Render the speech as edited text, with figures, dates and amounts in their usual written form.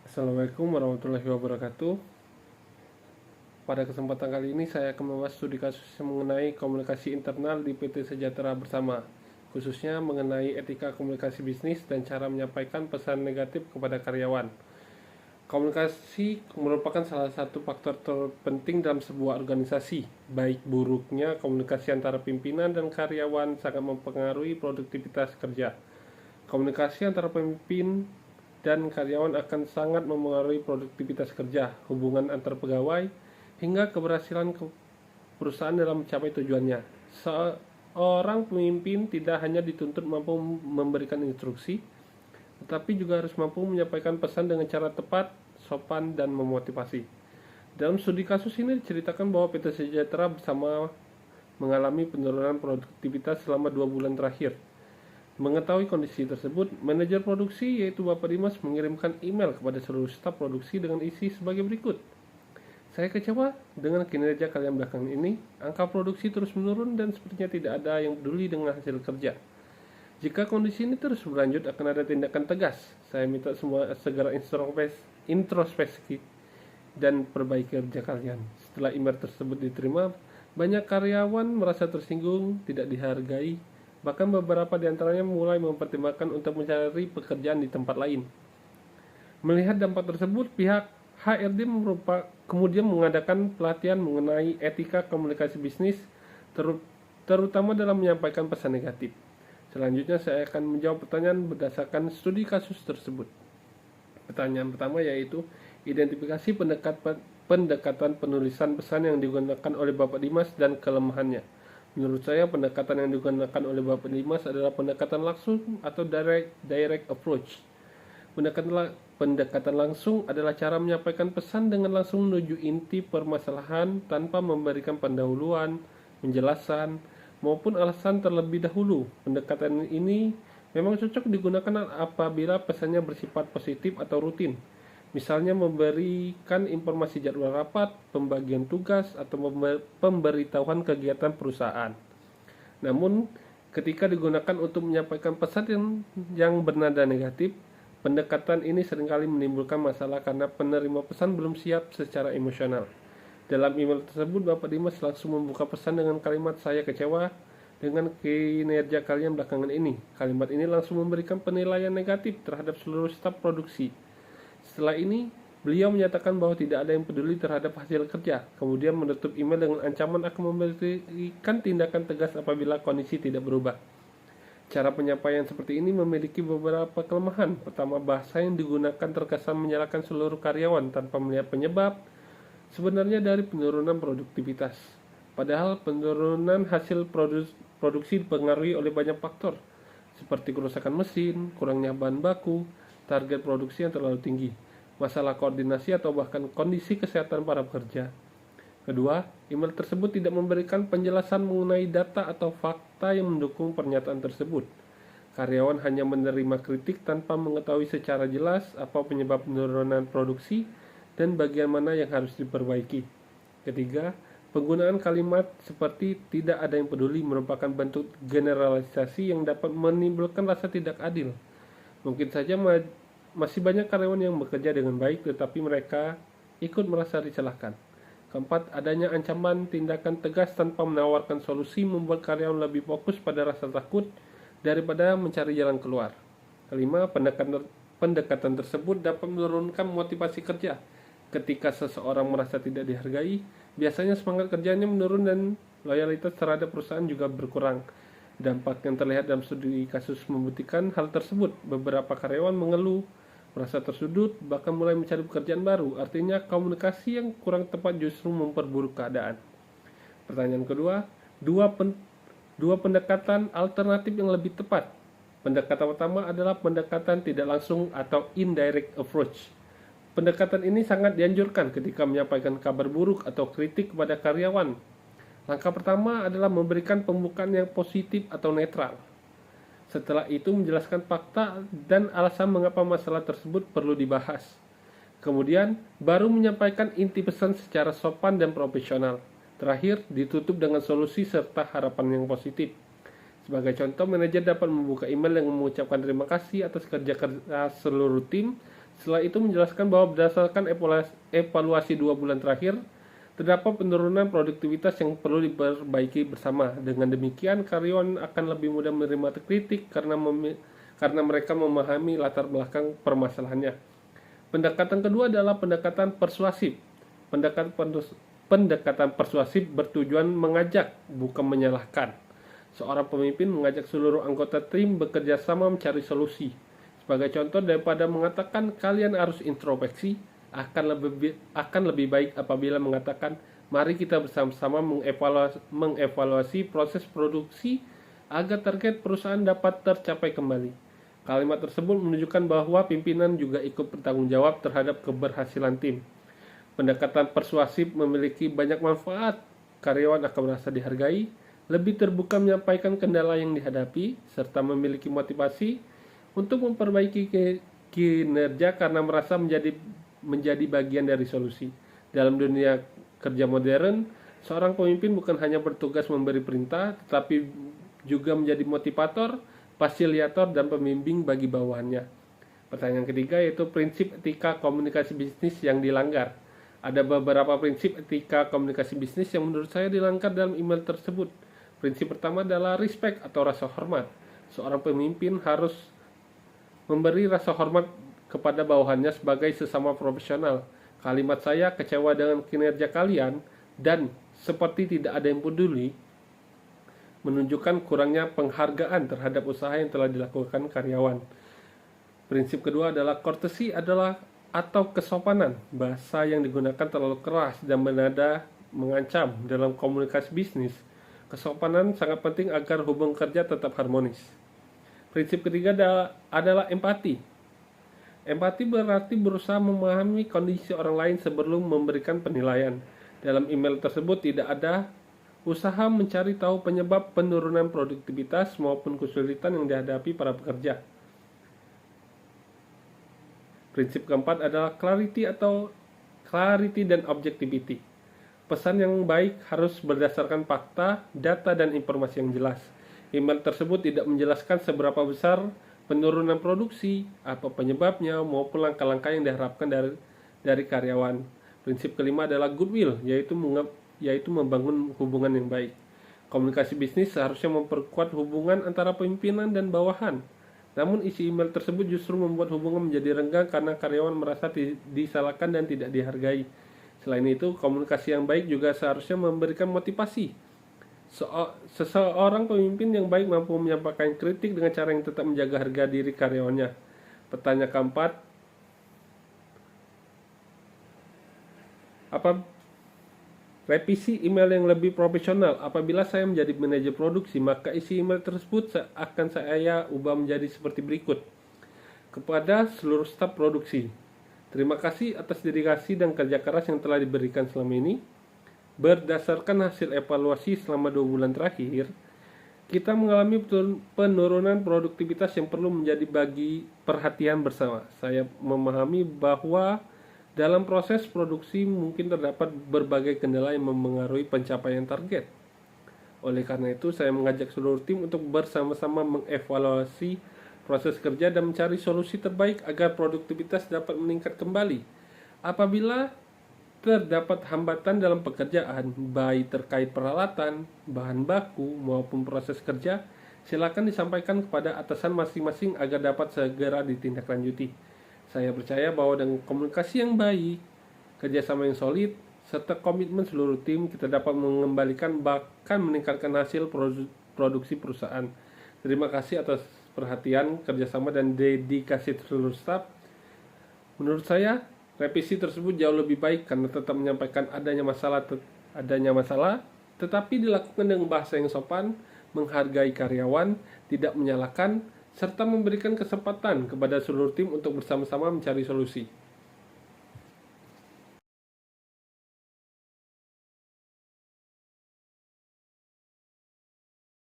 Assalamualaikum warahmatullahi wabarakatuh. Pada kesempatan kali ini saya akan membahas studi kasus mengenai komunikasi internal di PT Sejahtera Bersama, khususnya mengenai etika komunikasi bisnis dan cara menyampaikan pesan negatif kepada karyawan. Komunikasi merupakan salah satu faktor terpenting dalam sebuah organisasi. Baik buruknya komunikasi antara pimpinan dan karyawan sangat mempengaruhi produktivitas kerja. Komunikasi antara pemimpin dan karyawan akan sangat mempengaruhi produktivitas kerja, hubungan antar pegawai, hingga keberhasilan perusahaan dalam mencapai tujuannya. Seorang pemimpin tidak hanya dituntut mampu memberikan instruksi, tetapi juga harus mampu menyampaikan pesan dengan cara tepat, sopan, dan memotivasi. Dalam studi kasus ini diceritakan bahwa PT Sejahtera Bersama mengalami penurunan produktivitas selama 2 bulan terakhir. Mengetahui kondisi tersebut, manajer produksi yaitu Bapak Dimas mengirimkan email kepada seluruh staf produksi dengan isi sebagai berikut. Saya kecewa dengan kinerja kalian belakangan ini. Angka produksi terus menurun dan sepertinya tidak ada yang peduli dengan hasil kerja. Jika kondisi ini terus berlanjut, akan ada tindakan tegas. Saya minta semua segera introspeksi dan perbaiki kerja kalian. Setelah email tersebut diterima, banyak karyawan merasa tersinggung, tidak dihargai. Bahkan beberapa di antaranya mulai mempertimbangkan untuk mencari pekerjaan di tempat lain. Melihat dampak tersebut, pihak HRD kemudian mengadakan pelatihan mengenai etika komunikasi bisnis, terutama dalam menyampaikan pesan negatif. Selanjutnya saya akan menjawab pertanyaan berdasarkan studi kasus tersebut. Pertanyaan pertama yaitu identifikasi pendekatan penulisan pesan yang digunakan oleh Bapak Dimas dan kelemahannya. Menurut saya, pendekatan yang digunakan oleh Bapak Dimas adalah pendekatan langsung atau direct approach. Pendekatan langsung adalah cara menyampaikan pesan dengan langsung menuju inti permasalahan tanpa memberikan pendahuluan, penjelasan, maupun alasan terlebih dahulu. Pendekatan ini memang cocok digunakan apabila pesannya bersifat positif atau rutin. Misalnya memberikan informasi jadwal rapat, pembagian tugas, atau pemberitahuan kegiatan perusahaan. Namun, ketika digunakan untuk menyampaikan pesan yang bernada negatif, pendekatan ini seringkali menimbulkan masalah karena penerima pesan belum siap secara emosional. Dalam email tersebut, Bapak Dimas langsung membuka pesan dengan kalimat "Saya kecewa dengan kinerja kalian belakangan ini." Kalimat ini langsung memberikan penilaian negatif terhadap seluruh staf produksi. Setelah ini, beliau menyatakan bahwa tidak ada yang peduli terhadap hasil kerja, kemudian menutup email dengan ancaman akan memberikan tindakan tegas apabila kondisi tidak berubah. Cara penyampaian seperti ini memiliki beberapa kelemahan. Pertama, bahasa yang digunakan terkesan menyalahkan seluruh karyawan tanpa melihat penyebab sebenarnya dari penurunan produktivitas. Padahal penurunan hasil produksi dipengaruhi oleh banyak faktor, seperti kerusakan mesin, kurangnya bahan baku, target produksi yang terlalu tinggi, masalah koordinasi atau bahkan kondisi kesehatan para pekerja. Kedua, email tersebut tidak memberikan penjelasan mengenai data atau fakta yang mendukung pernyataan tersebut. Karyawan hanya menerima kritik tanpa mengetahui secara jelas apa penyebab penurunan produksi dan bagian mana yang harus diperbaiki. Ketiga, penggunaan kalimat seperti "tidak ada yang peduli" merupakan bentuk generalisasi yang dapat menimbulkan rasa tidak adil. Mungkin saja masih banyak karyawan yang bekerja dengan baik, tetapi mereka ikut merasa disalahkan. Keempat, adanya ancaman tindakan tegas tanpa menawarkan solusi membuat karyawan lebih fokus pada rasa takut daripada mencari jalan keluar. Kelima, pendekatan tersebut dapat menurunkan motivasi kerja. Ketika seseorang merasa tidak dihargai, biasanya semangat kerjanya menurun dan loyalitas terhadap perusahaan juga berkurang. Dampak yang terlihat dalam studi kasus membuktikan hal tersebut. Beberapa karyawan mengeluh, merasa tersudut, bahkan mulai mencari pekerjaan baru. Artinya komunikasi yang kurang tepat justru memperburuk keadaan. Pertanyaan kedua, dua pendekatan alternatif yang lebih tepat. Pendekatan pertama adalah pendekatan tidak langsung atau indirect approach. Pendekatan ini sangat dianjurkan ketika menyampaikan kabar buruk atau kritik kepada karyawan. Langkah pertama adalah memberikan pembukaan yang positif atau netral. Setelah itu menjelaskan fakta dan alasan mengapa masalah tersebut perlu dibahas. Kemudian baru menyampaikan inti pesan secara sopan dan profesional. Terakhir ditutup dengan solusi serta harapan yang positif. Sebagai contoh, manajer dapat membuka email yang mengucapkan terima kasih atas kerja keras seluruh tim Setelah itu menjelaskan bahwa berdasarkan evaluasi 2 bulan terakhir, terdapat penurunan produktivitas yang perlu diperbaiki bersama. Dengan demikian, karyawan akan lebih mudah menerima kritik karena mereka memahami latar belakang permasalahannya. Pendekatan kedua adalah pendekatan persuasif. Pendekatan persuasif bertujuan mengajak, bukan menyalahkan. Seorang pemimpin mengajak seluruh anggota tim bekerja sama mencari solusi. Sebagai contoh, daripada mengatakan kalian harus introspeksi, akan lebih baik apabila mengatakan mari kita bersama-sama mengevaluasi proses produksi agar target perusahaan dapat tercapai kembali. Kalimat tersebut menunjukkan bahwa pimpinan juga ikut bertanggung jawab terhadap keberhasilan tim. Pendekatan persuasif memiliki banyak manfaat. Karyawan akan merasa dihargai, lebih terbuka menyampaikan kendala yang dihadapi, serta memiliki motivasi untuk memperbaiki kinerja karena merasa menjadi bagian dari solusi. Dalam dunia kerja modern, seorang pemimpin bukan hanya bertugas memberi perintah, tetapi juga menjadi motivator, fasilitator, dan pembimbing bagi bawahannya. Pertanyaan ketiga yaitu prinsip etika komunikasi bisnis yang dilanggar. Ada beberapa prinsip etika komunikasi bisnis yang menurut saya dilanggar dalam email tersebut. Prinsip pertama adalah respect atau rasa hormat. Seorang pemimpin harus memberi rasa hormat kepada bawahannya sebagai sesama profesional. Kalimat saya kecewa dengan kinerja kalian dan seperti tidak ada yang peduli menunjukkan kurangnya penghargaan terhadap usaha yang telah dilakukan karyawan. Prinsip kedua adalah courtesy atau kesopanan. Bahasa yang digunakan terlalu keras dan bernada mengancam dalam komunikasi bisnis. Kesopanan sangat penting agar hubungan kerja tetap harmonis. Prinsip ketiga adalah empati. Empati berarti berusaha memahami kondisi orang lain sebelum memberikan penilaian. Dalam email tersebut tidak ada usaha mencari tahu penyebab penurunan produktivitas maupun kesulitan yang dihadapi para pekerja. Prinsip keempat adalah clarity dan objectivity. Pesan yang baik harus berdasarkan fakta, data, dan informasi yang jelas. Email tersebut tidak menjelaskan seberapa besar penurunan produksi, apa penyebabnya, maupun langkah-langkah yang diharapkan dari karyawan. Prinsip kelima adalah goodwill, yaitu membangun hubungan yang baik. Komunikasi bisnis seharusnya memperkuat hubungan antara pimpinan dan bawahan. Namun isi email tersebut justru membuat hubungan menjadi renggang karena karyawan merasa disalahkan dan tidak dihargai. Selain itu, komunikasi yang baik juga seharusnya memberikan motivasi. Seseorang pemimpin yang baik mampu menyampaikan kritik dengan cara yang tetap menjaga harga diri karyawannya. Pertanyaan keempat, apa revisi email yang lebih profesional? Apabila saya menjadi manajer produksi, maka isi email tersebut akan saya ubah menjadi seperti berikut. Kepada seluruh staf produksi, terima kasih atas dedikasi dan kerja keras yang telah diberikan selama ini. Berdasarkan hasil evaluasi selama 2 bulan terakhir, kita mengalami penurunan produktivitas yang perlu menjadi bagi perhatian bersama. Saya memahami bahwa dalam proses produksi mungkin terdapat berbagai kendala yang memengaruhi pencapaian target. Oleh karena itu, saya mengajak seluruh tim untuk bersama-sama mengevaluasi proses kerja dan mencari solusi terbaik agar produktivitas dapat meningkat kembali. Apabila terdapat hambatan dalam pekerjaan, baik terkait peralatan, bahan baku, maupun proses kerja, silakan disampaikan kepada atasan masing-masing agar dapat segera ditindaklanjuti. Saya percaya bahwa dengan komunikasi yang baik, kerjasama yang solid, serta komitmen seluruh tim, kita dapat mengembalikan bahkan meningkatkan hasil produksi perusahaan. Terima kasih atas perhatian, kerjasama, dan dedikasi seluruh staf. Menurut saya, revisi tersebut jauh lebih baik karena tetap menyampaikan adanya masalah, tetapi dilakukan dengan bahasa yang sopan, menghargai karyawan, tidak menyalahkan, serta memberikan kesempatan kepada seluruh tim untuk bersama-sama mencari solusi.